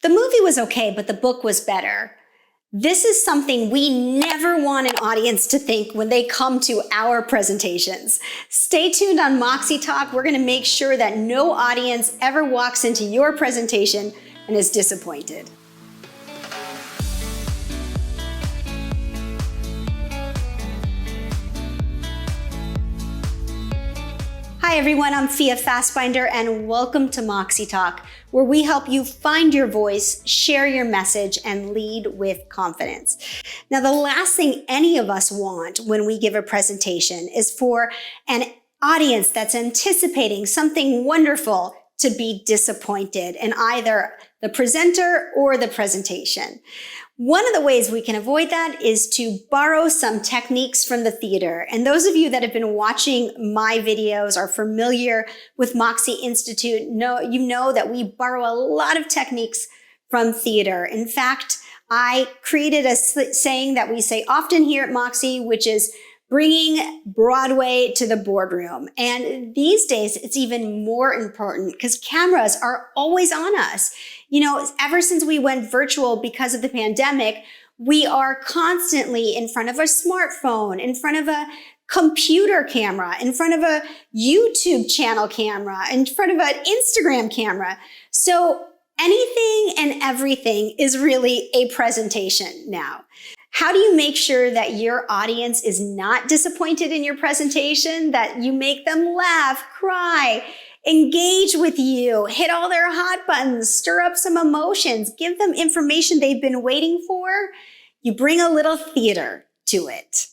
The movie was okay, but the book was better. This is something we never want an audience to think when they come to our presentations. Stay tuned on Moxie Talk. We're going to make sure that no audience ever walks into your presentation and is disappointed. Hi everyone, I'm Fia Fassbinder and welcome to Moxie Talk, where we help you find your voice, share your message, and lead with confidence. Now, the last thing any of us want when we give a presentation is for an audience that's anticipating something wonderful to be disappointed in either the presenter or the presentation. One of the ways we can avoid that is to borrow some techniques from the theater. And those of you that have been watching my videos are familiar with Moxie Institute. You know that we borrow a lot of techniques from theater. In fact, I created a saying that we say often here at Moxie, which is bringing Broadway to the boardroom. And these days, it's even more important because cameras are always on us. You know, ever since we went virtual because of the pandemic, we are constantly in front of a smartphone, in front of a computer camera, in front of a YouTube channel camera, in front of an Instagram camera. So anything and everything is really a presentation now. How do you make sure that your audience is not disappointed in your presentation, that you make them laugh, cry, engage with you, hit all their hot buttons, stir up some emotions, give them information they've been waiting for? You bring a little theater to it.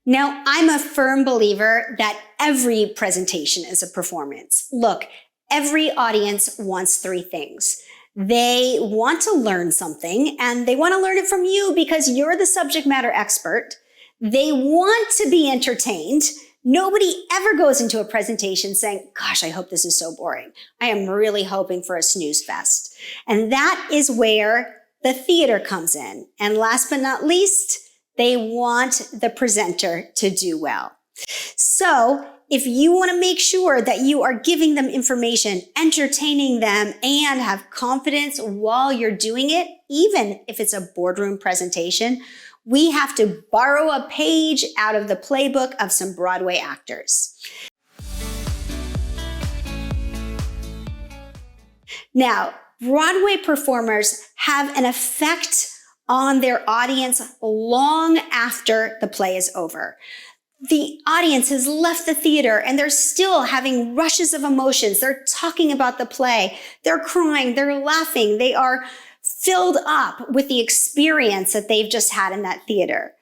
Now, I'm a firm believer that every presentation is a performance. Look, every audience wants three things. They want to learn something, and they want to learn it from you because you're the subject matter expert. They want to be entertained. Nobody ever goes into a presentation saying, gosh, I hope this is so boring. I am really hoping for a snooze fest. And that is where the theater comes in. And last but not least, they want the presenter to do well. So if you want to make sure that you are giving them information, entertaining them, and have confidence while you're doing it, even if it's a boardroom presentation, we have to borrow a page out of the playbook of some Broadway actors. Now, Broadway performers have an effect on their audience long after the play is over. The audience has left the theater and they're still having rushes of emotions. They're talking about the play. They're crying. They're laughing. They are filled up with the experience that they've just had in that theater.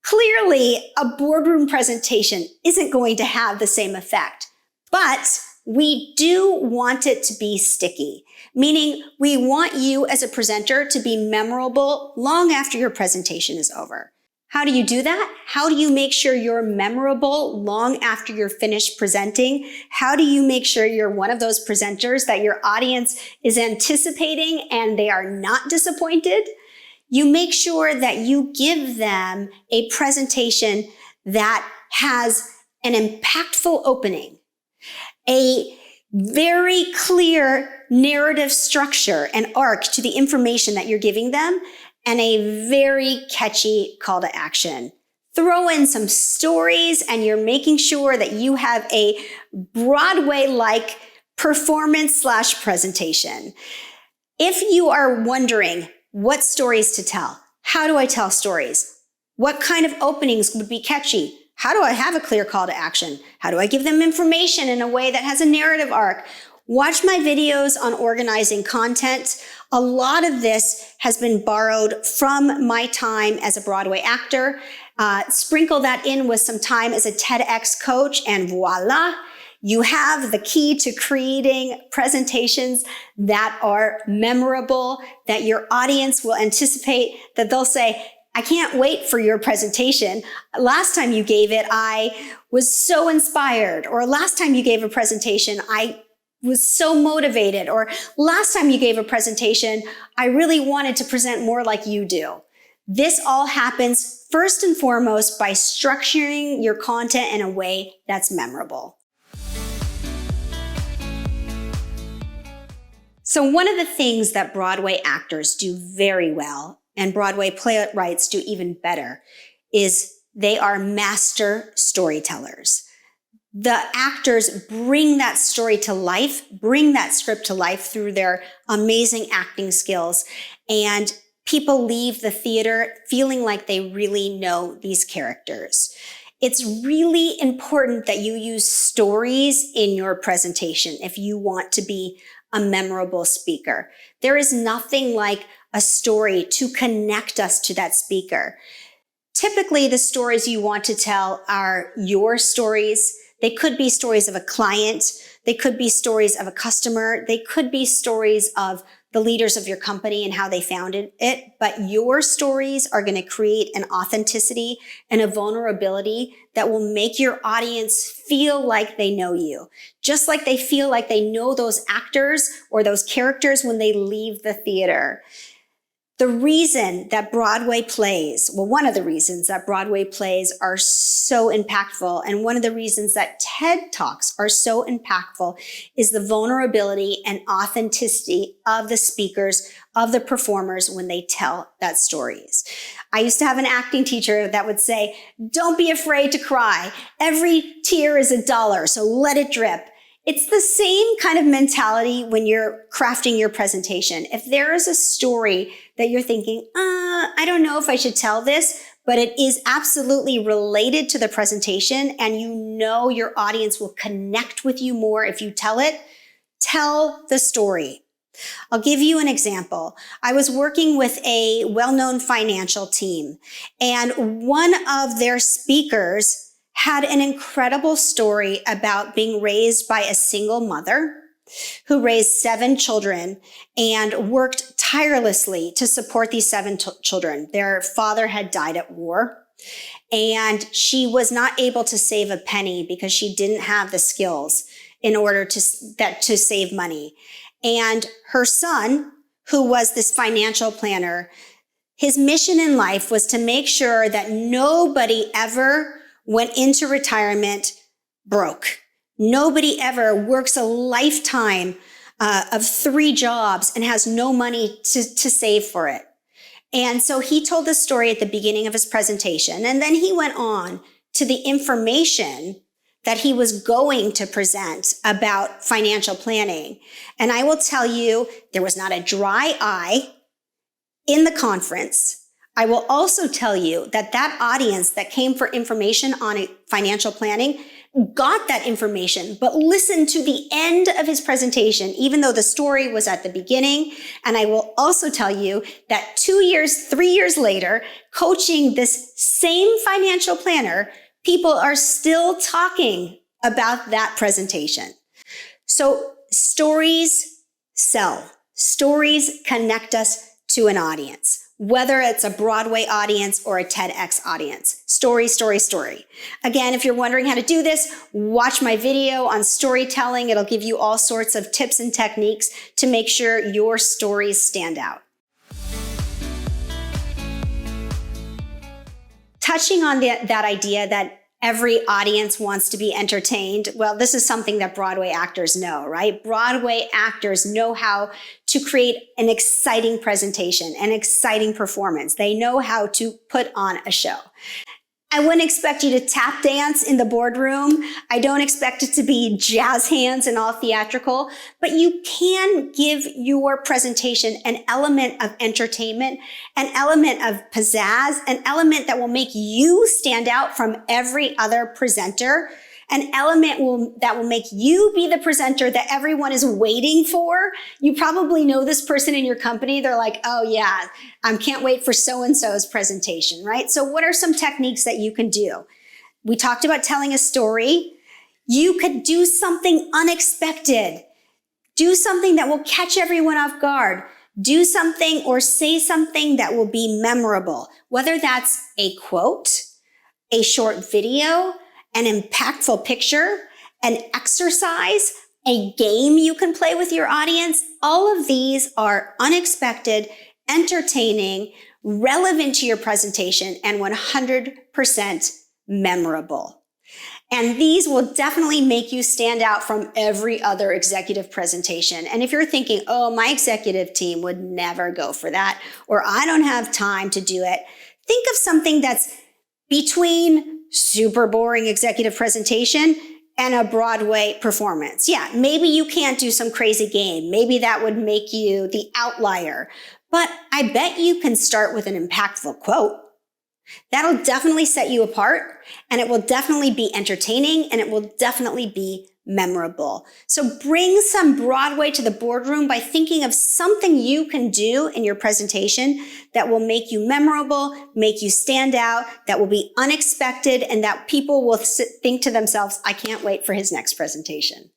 Clearly, a boardroom presentation isn't going to have the same effect, but we do want it to be sticky, meaning we want you as a presenter to be memorable long after your presentation is over. How do you do that? How do you make sure you're memorable long after you're finished presenting? How do you make sure you're one of those presenters that your audience is anticipating and they are not disappointed? You make sure that you give them a presentation that has an impactful opening, a very clear narrative structure and arc to the information that you're giving them, and a very catchy call to action. Throw in some stories and you're making sure that you have a Broadway-like performance/presentation. If you are wondering what stories to tell, how do I tell stories? What kind of openings would be catchy? How do I have a clear call to action? How do I give them information in a way that has a narrative arc? Watch my videos on organizing content. A lot of this has been borrowed from my time as a Broadway actor. Sprinkle that in with some time as a TEDx coach, and voila, you have the key to creating presentations that are memorable, that your audience will anticipate, that they'll say, I can't wait for your presentation. Last time you gave it, I was so inspired. Or last time you gave a presentation, I was so motivated. Or last time you gave a presentation, I really wanted to present more like you do. This all happens first and foremost by structuring your content in a way that's memorable. So one of the things that Broadway actors do very well, and Broadway playwrights do even better, is they are master storytellers. The actors bring that story to life, bring that script to life through their amazing acting skills, and people leave the theater feeling like they really know these characters. It's really important that you use stories in your presentation if you want to be a memorable speaker. There is nothing like a story to connect us to that speaker. Typically, the stories you want to tell are your stories. They could be stories of a client. They could be stories of a customer. They could be stories of the leaders of your company and how they founded it. But your stories are going to create an authenticity and a vulnerability that will make your audience feel like they know you, just like they feel like they know those actors or those characters when they leave the theater. The reason that Broadway plays, well, one of the reasons that Broadway plays are so impactful, and one of the reasons that TED Talks are so impactful, is the vulnerability and authenticity of the speakers, of the performers when they tell that stories. I used to have an acting teacher that would say, "Don't be afraid to cry. Every tear is $1, so let it drip." It's the same kind of mentality when you're crafting your presentation. If there is a story that you're thinking, I don't know if I should tell this, but it is absolutely related to the presentation and you know your audience will connect with you more if you tell it, tell the story. I'll give you an example. I was working with a well-known financial team, and one of their speakers had an incredible story about being raised by a single mother who raised 7 children and worked tirelessly to support these 7 children. Their father had died at war, and she was not able to save a penny because she didn't have the skills in order to save money. And her son, who was this financial planner, his mission in life was to make sure that nobody ever went into retirement broke. Nobody ever works a lifetime of 3 jobs and has no money to save for it. And so he told the story at the beginning of his presentation, and then he went on to the information that he was going to present about financial planning. And I will tell you, there was not a dry eye in the conference. I will also tell you that that audience that came for information on financial planning got that information, but listened to the end of his presentation, even though the story was at the beginning. And I will also tell you that 2 years, 3 years later, coaching this same financial planner, people are still talking about that presentation. So stories sell. Stories connect us to an audience, whether it's a Broadway audience or a TEDx audience. Story, story, story. Again, if you're wondering how to do this, watch my video on storytelling. It'll give you all sorts of tips and techniques to make sure your stories stand out. Touching on that idea that every audience wants to be entertained. Well, this is something that Broadway actors know, right? Broadway actors know how to create an exciting presentation, an exciting performance. They know how to put on a show. I wouldn't expect you to tap dance in the boardroom. I don't expect it to be jazz hands and all theatrical, but you can give your presentation an element of entertainment, an element of pizzazz, an element that will make you stand out from every other presenter, an element that will make you be the presenter that everyone is waiting for. You probably know this person in your company. They're like, oh yeah, I can't wait for so-and-so's presentation, right? So what are some techniques that you can do? We talked about telling a story. You could do something unexpected. Do something that will catch everyone off guard. Do something or say something that will be memorable, whether that's a quote, a short video, an impactful picture, an exercise, a game you can play with your audience. All of these are unexpected, entertaining, relevant to your presentation, and 100% memorable. And these will definitely make you stand out from every other executive presentation. And if you're thinking, oh, my executive team would never go for that, or I don't have time to do it, think of something that's between super boring executive presentation and a Broadway performance. Yeah, maybe you can't do some crazy game. Maybe that would make you the outlier. But I bet you can start with an impactful quote. That'll definitely set you apart, and it will definitely be entertaining, and it will definitely be memorable. So bring some Broadway to the boardroom by thinking of something you can do in your presentation that will make you memorable, make you stand out, that will be unexpected, and that people will think to themselves, I can't wait for his next presentation.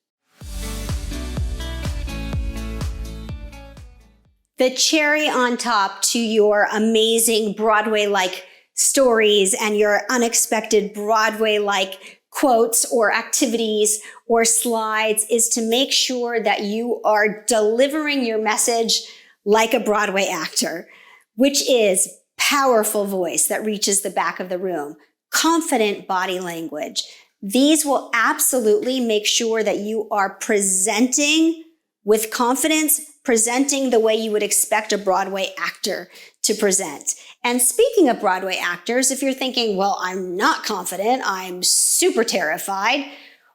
The cherry on top to your amazing Broadway-like stories and your unexpected Broadway-like quotes or activities or slides is to make sure that you are delivering your message like a Broadway actor, which is powerful voice that reaches the back of the room, confident body language. These will absolutely make sure that you are presenting with confidence, presenting the way you would expect a Broadway actor to present. And speaking of Broadway actors, if you're thinking, well, I'm not confident, I'm super terrified,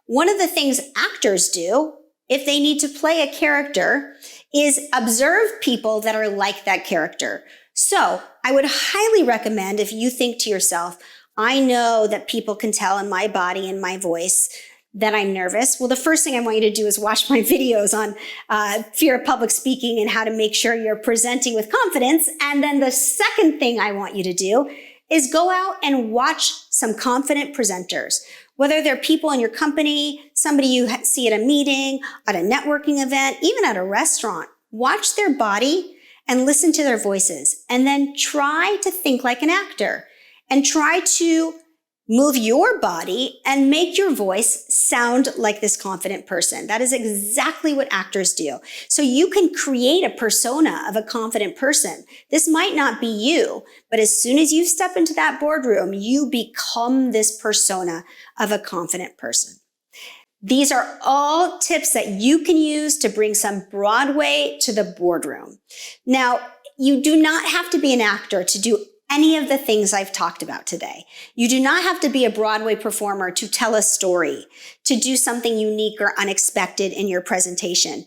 one of the things actors do if they need to play a character is observe people that are like that character. So I would highly recommend if you think to yourself, I know that people can tell in my body and my voice that I'm nervous. Well, the first thing I want you to do is watch my videos on fear of public speaking and how to make sure you're presenting with confidence. And then the second thing I want you to do is go out and watch some confident presenters, whether they're people in your company, somebody you see at a meeting, at a networking event, even at a restaurant. Watch their body and listen to their voices, and then try to think like an actor and try to move your body and make your voice sound like this confident person. That is exactly what actors do. So you can create a persona of a confident person. This might not be you, but as soon as you step into that boardroom, you become this persona of a confident person. These are all tips that you can use to bring some Broadway to the boardroom. Now, you do not have to be an actor to do any of the things I've talked about today. You do not have to be a Broadway performer to tell a story, to do something unique or unexpected in your presentation,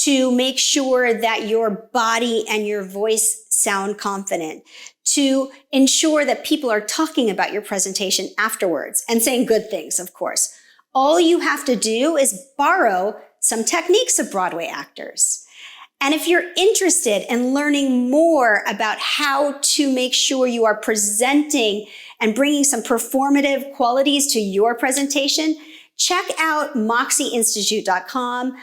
to make sure that your body and your voice sound confident, to ensure that people are talking about your presentation afterwards and saying good things, of course. All you have to do is borrow some techniques of Broadway actors. And if you're interested in learning more about how to make sure you are presenting and bringing some performative qualities to your presentation, check out moxieinstitute.com.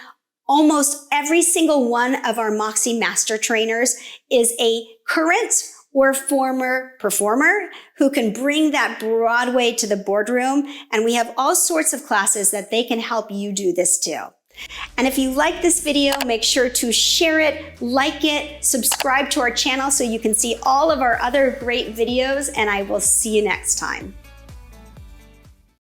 Almost every single one of our Moxie Master Trainers is a current or former performer who can bring that Broadway to the boardroom. And we have all sorts of classes that they can help you do this too. And if you like this video, make sure to share it, like it, subscribe to our channel so you can see all of our other great videos, and I will see you next time.